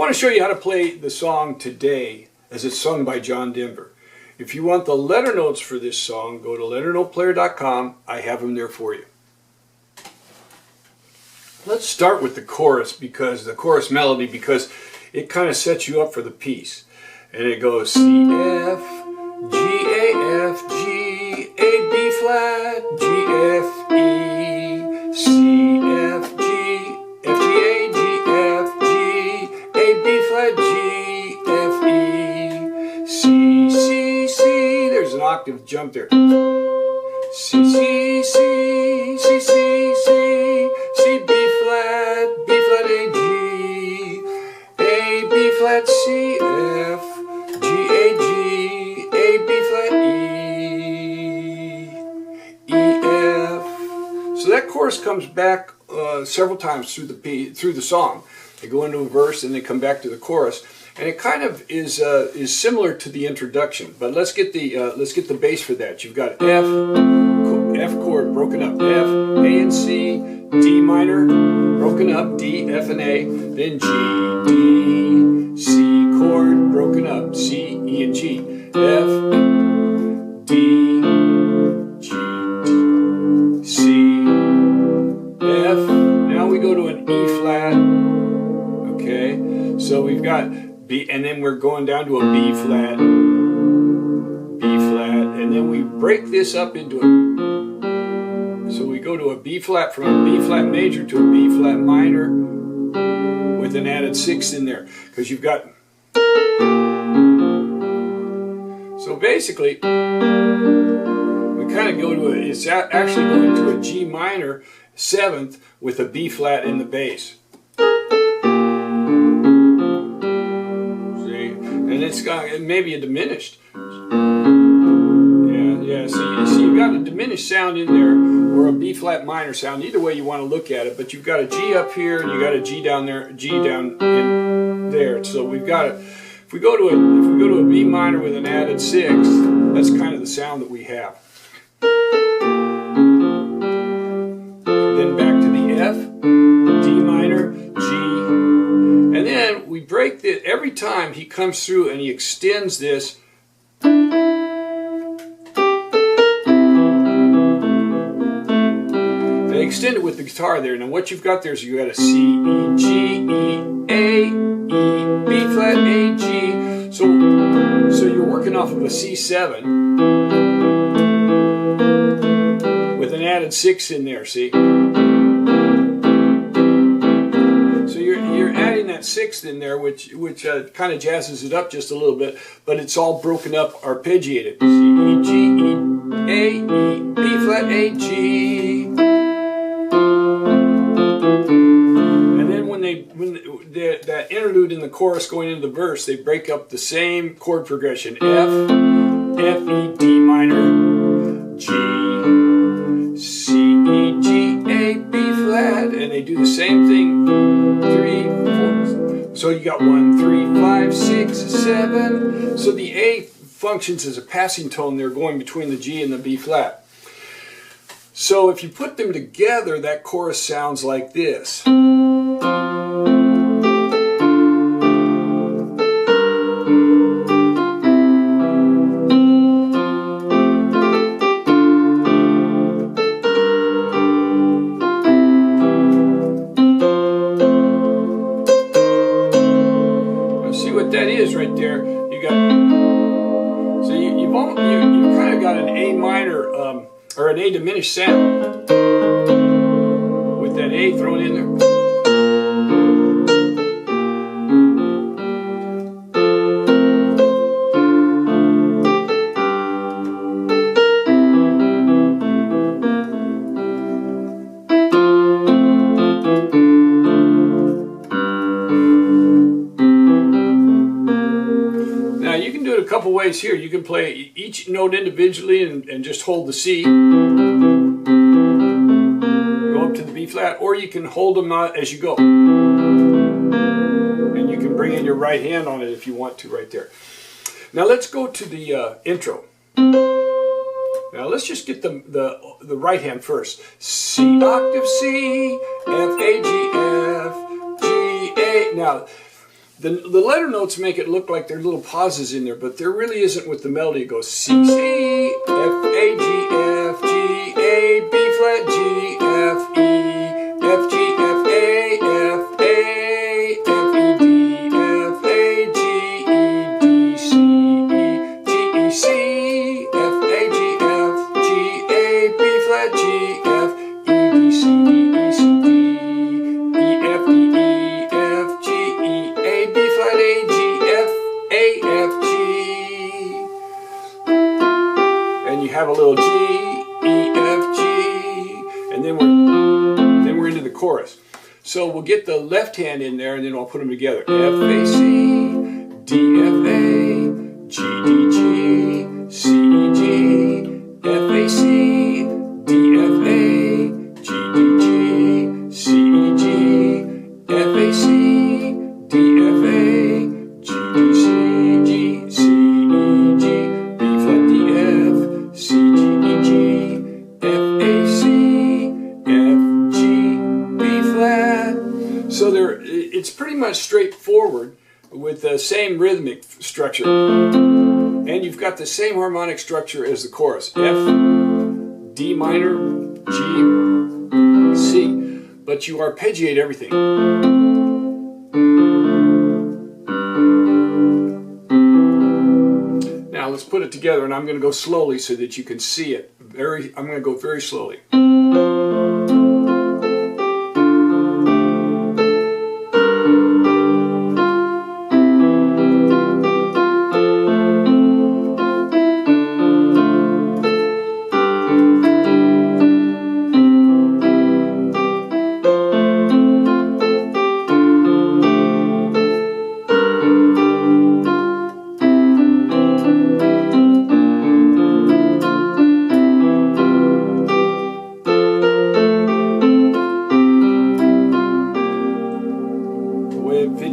want to show you how to play the song Today as it's sung by John Denver. If you want the letter notes for this song, go to LetterNotePlayer.com. I have them there for you. Let's start with the chorus, because the chorus melody, because it kind of sets you up for the piece. And it goes C, F, G, A, F, G, A, B flat, G, F, E, C, F, G, F, G, A, G, F, G, A, B flat, G, F, E, C, C, C. There's an octave jump there. C, C, C, C, C, C, C, B flat, A, G, A, B flat, C, F, G, A, G, A, B flat, E, E, F. So that chorus comes back several times through the song. They go into a verse and they come back to the chorus, and it kind of is similar to the introduction. But let's get the bass for that. You've got F chord broken up, F, A and C, D minor broken up, D, F and A, then G, D, C chord broken up, C, E and G, F, D, G, C, F. Now we go to an E flat. Okay, so we've got B, and then we're going down to a B flat, and then we break this up into a. So we go to a B flat, from a B flat major to a B flat minor with an added sixth in there, because you've got. So basically, we kind of go to it's actually going to a G minor seventh with a B flat in the bass. See, and it's got maybe a diminished. Yeah. See, you've got a diminished sound in there, or a B flat minor sound. Either way you want to look at it, but you've got a G up here and you got a G down there, G down in there. So we've got a. If we go to a B minor with an added sixth, that's kind of the sound that we have. Then back to the F, D minor, G, and then we break the. Every time he comes through and he extends this. Extend it with the guitar there. Now what you've got there is you got a C, E, G, E, A, E, B flat, A, G. So you're working off of a C7 with an added six in there. See. So you're adding that sixth in there, which kind of jazzes it up just a little bit, but it's all broken up, arpeggiated. C, E, G, E, A, E, B flat, A, G. That interlude in the chorus going into the verse, they break up the same chord progression. F, F, E, D minor, G, C, E, G, A, B flat, and they do the same thing. 3, 4. So you got 1, 3, 5, 6, 7. So the A functions as a passing tone there going between the G and the B flat. So if you put them together, that chorus sounds like this. That is right there. You got so you've kind of got an A minor or an A diminished sound with that A thrown in there. A couple ways here. You can play each note individually and just hold the C, go up to the B flat, or you can hold them as you go, and you can bring in your right hand on it if you want to right there. Now let's go to the intro. Now let's just get the right hand first. C octave C, F A G F G A. Now The letter notes make it look like there are little pauses in there, but there really isn't with the melody. It goes C, C, F, A, G, F, G, A, B flat, G, F, E, F, G, F, A, F, A, F, E, D, F, A, G, E, D, C, E, G, E, C, F, A, G, F, G, A, B flat, G, F, E, D, C, D, E, C, D, E, F, D, E, F, G, E, A, B flat, A, G, F, A, F, G. And you have a little G, E, F, G, and then we're into the chorus. So we'll get the left hand in there, and then I'll put them together. F, A, C, D, F, A, G, D, G, C, E, G, F, A, C, D, F, A, G, D, G, C, E, G, F, A, C, D, F, A, G, D, C, G, C, E, G, B flat, D, F, C, G, E, G, F, A, C, F, G, B flat. So it's pretty much straightforward with the same rhythmic structure. And you've got the same harmonic structure as the chorus. F, D minor, G, C. But you arpeggiate everything. Now let's put it together, and I'm going to go slowly so that you can see it. I'm going to go very slowly.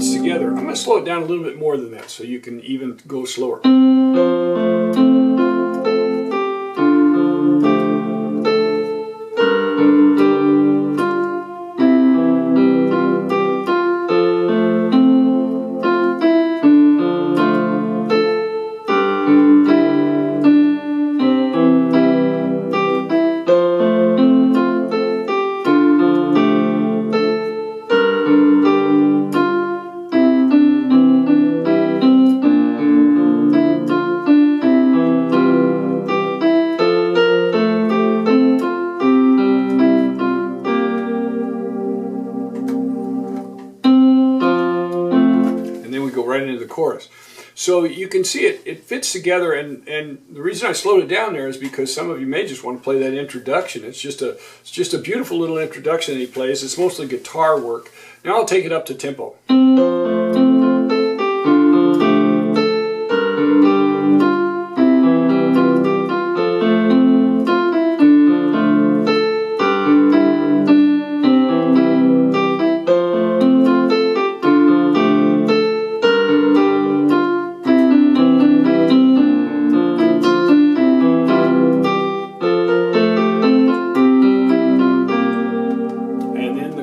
Together. I'm going to slow it down a little bit more than that so you can even go slower. Right into the chorus. So you can see it fits together, and the reason I slowed it down there is because some of you may just want to play that introduction. It's just a beautiful little introduction that he plays. It's mostly guitar work. Now I'll take it up to tempo.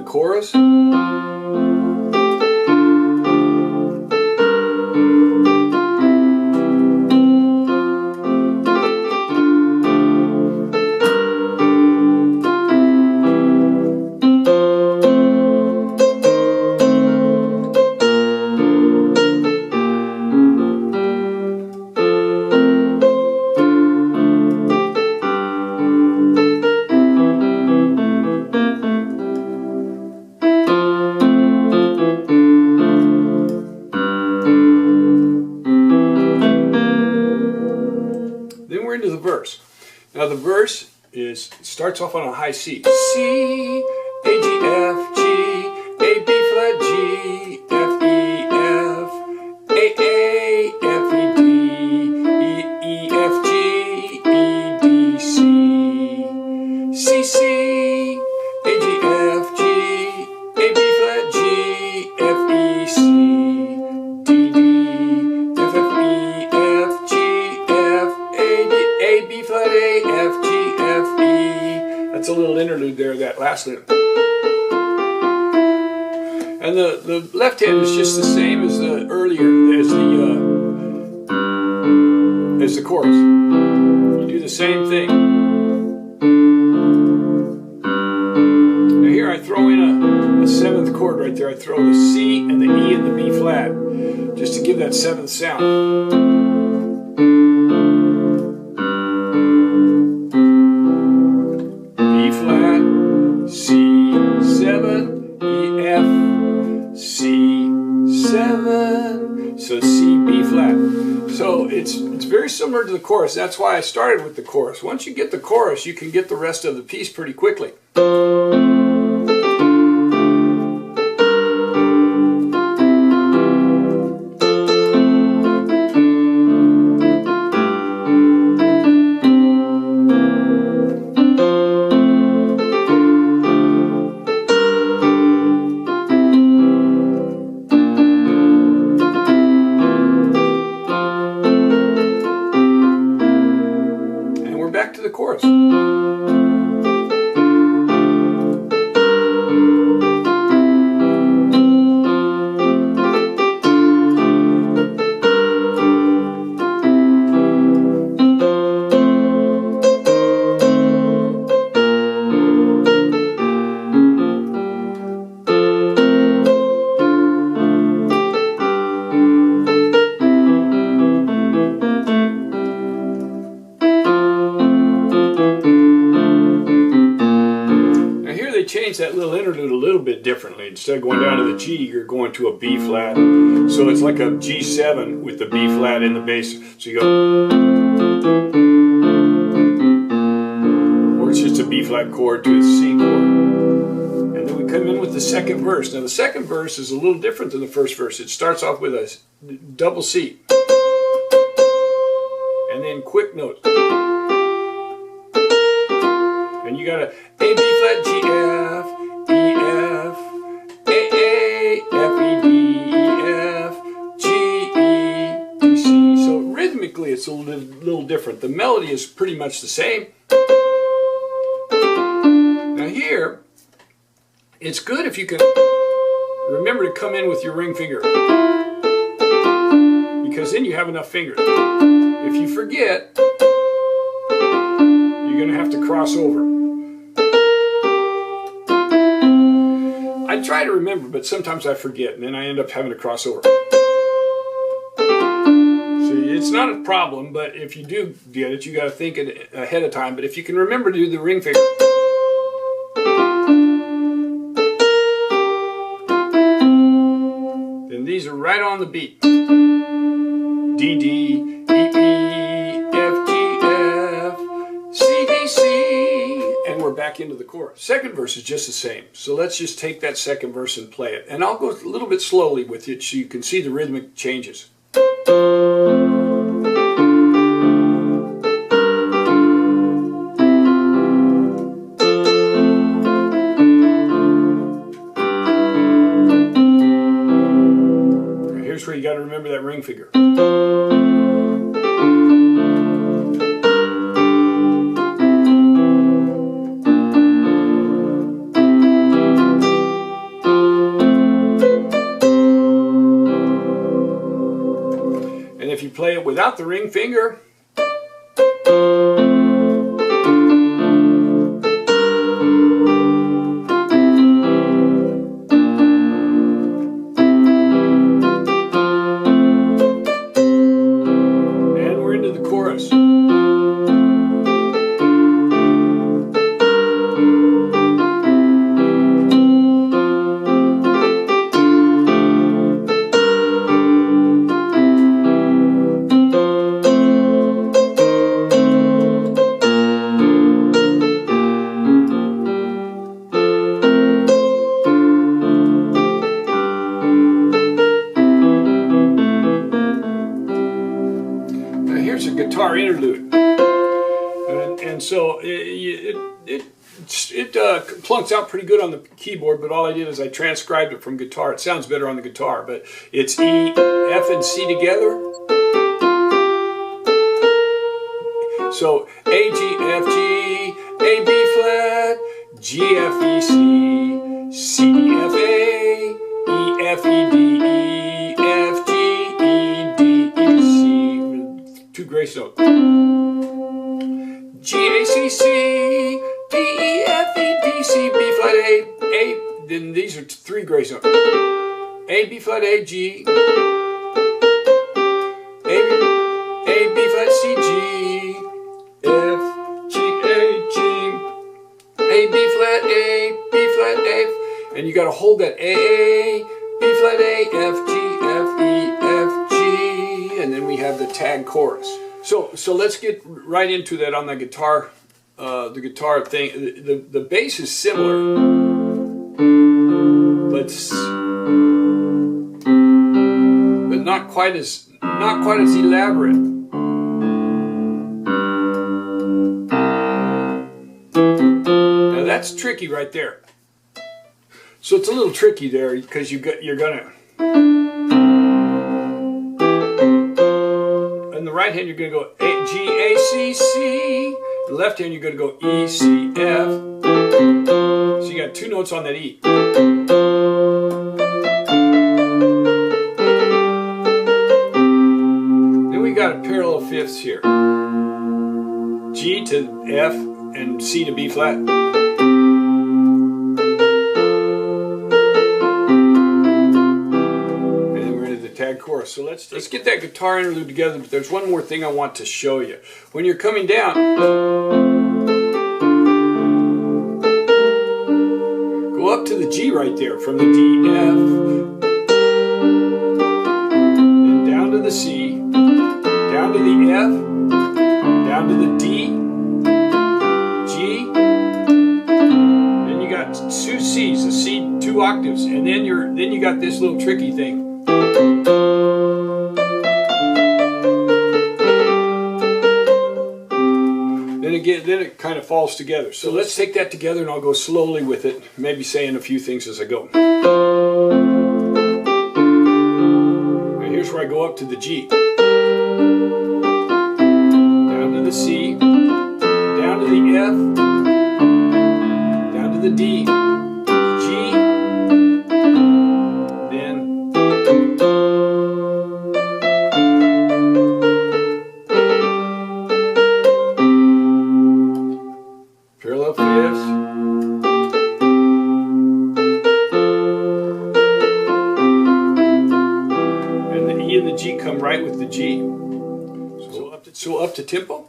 Chorus. Into the verse. Now the verse starts off on a high C. C, A, G, F, G, A, B flat, G, F, E, F, A, F, E, D, E, F, G, E, D, C, C, C, A, G, F, G, A, B flat, G, F, E, C, D, D, F, F, E, F, G, F, A, B flat, A, F, G, F, E. That's a little interlude there, that last little. And the left hand is just the same as the earlier, as the chorus. You do the same thing. Now here I throw in a seventh chord right there. I throw the C and the E and the B flat, just to give that seventh sound. B flat, C7, E, F, C7, so C, B flat. So it's very similar to the chorus. That's why I started with the chorus. Once you get the chorus, you can get the rest of the piece pretty quickly. Back to the chorus. Change that little interlude a little bit differently. Instead of going down to the G, you're going to a B flat. So it's like a G7 with the B flat in the bass. So you go, or it's just a B flat chord to a C chord. And then we come in with the second verse. Now the second verse is a little different than the first verse. It starts off with a double C, and then quick notes. And you got a A, B flat, G, F, E, F, A, F, E, D, E, F, G, E, D, C. So rhythmically it's a little different. The melody is pretty much the same. Now here, it's good if you can remember to come in with your ring finger, because then you have enough fingers. If you forget, you're going to have to cross over. I try to remember, but sometimes I forget, and then I end up having to cross over. See, it's not a problem, but if you do get it, you got to think it ahead of time. But if you can remember to do the ring finger, then these are right on the beat. D, D, E, E, F, G, F, C, D, C. And we're back into the chorus. Second verse is just the same. So let's just take that second verse and play it. And I'll go a little bit slowly with it so you can see the rhythmic changes. Here's where you got to remember that ring finger. If you play it without the ring finger, and we're into the chorus. Here's a guitar interlude, and so it plunks out pretty good on the keyboard, but all I did is I transcribed it from guitar. It sounds better on the guitar, but it's E, F, and C together. So A, G, F, G, A, B flat, G, F, E, C, C, D, F, A, E, grace note. G, A, C, C, D, E, F, E, D, C, B flat, A. Then these are 3 grace notes. A, B flat, A, G. A, B flat, C, G. F, G, A, G. A, B flat, A, B flat, A. And you got to hold that A, B flat, A, F, G, F, E, F, G. And then we have the tag chorus. So let's get right into that on the guitar thing. The bass is similar, but not quite as elaborate. Now that's tricky right there. So it's a little tricky there because you're gonna. In the right hand, you're going to go A, G, A, C, C. The left hand, you're going to go E, C, F. So you got 2 notes on that E. Then we got a parallel fifths here. G to F and C to B flat. Chorus. So let's get that guitar interlude together, but there's one more thing I want to show you. When you're coming down, go up to the G right there, from the D, F, and down to the C, down to the F, down to the D, G, then you got 2 C's, a C, 2 octaves, and then you got this little tricky thing. Then it kind of falls together. So let's take that together and I'll go slowly with it, maybe saying a few things as I go. Now here's where I go up to the G. Down to the C, down to the F, down to the D, G, then parallel fifths, and the E and the G come right with the G. So up to tempo.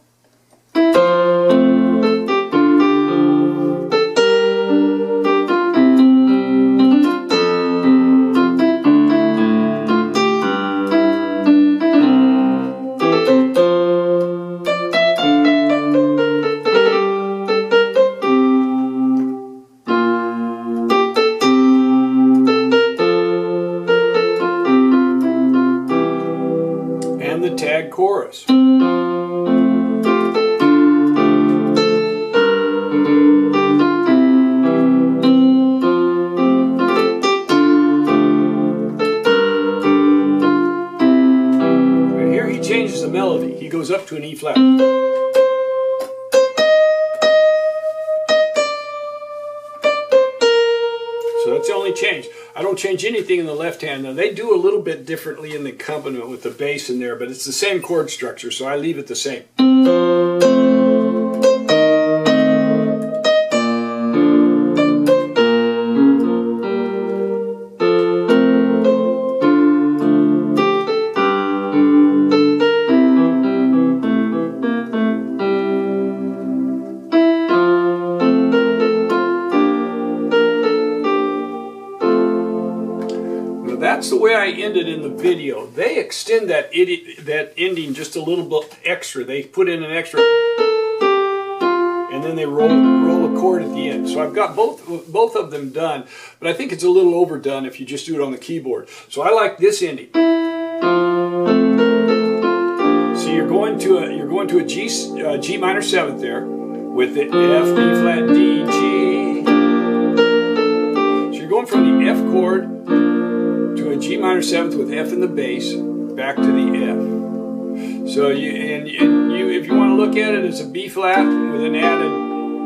And the tag chorus. And here he changes the melody. He goes up to an E flat. So that's the only change. I don't change anything in the left hand. Now they do a little bit differently in the accompaniment with the bass in there, but it's the same chord structure, so I leave it the same. That's the way I ended in the video. They extend that ending just a little bit extra. They put in an extra, and then they roll a chord at the end. So I've got both of them done, but I think it's a little overdone if you just do it on the keyboard. So I like this ending. So you're going to a G minor 7th there with the F, B flat, D, G. So you're going from the F chord to a G minor 7th with F in the bass, back to the F. So if you want to look at it as a B flat with an added,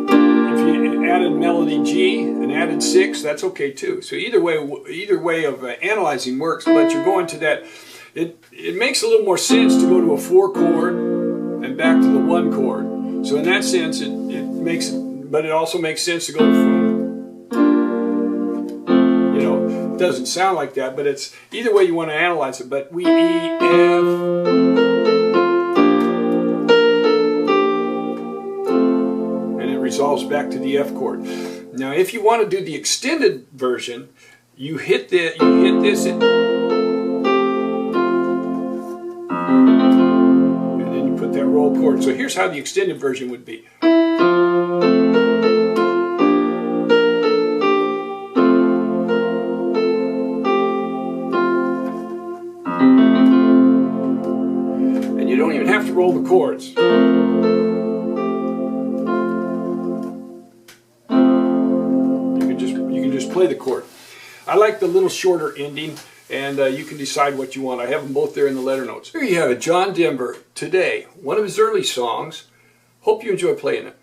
if you added melody G, an added 6, that's okay too. So either way of analyzing works, but you're going to that. It makes a little more sense to go to a 4 chord then back to the 1 chord. So in that sense, it makes it, but it also makes sense to go from, you know, it doesn't sound like that, but it's either way you want to analyze it. But we E, F, and it resolves back to the F chord. Now, if you want to do the extended version, you hit this. That roll chord. So here's how the extended version would be. And you don't even have to roll the chords. You can just play the chord. I like the little shorter ending, and you can decide what you want. I have them both there in the letter notes. Here you have it, John Denver, Today, one of his early songs. Hope you enjoy playing it.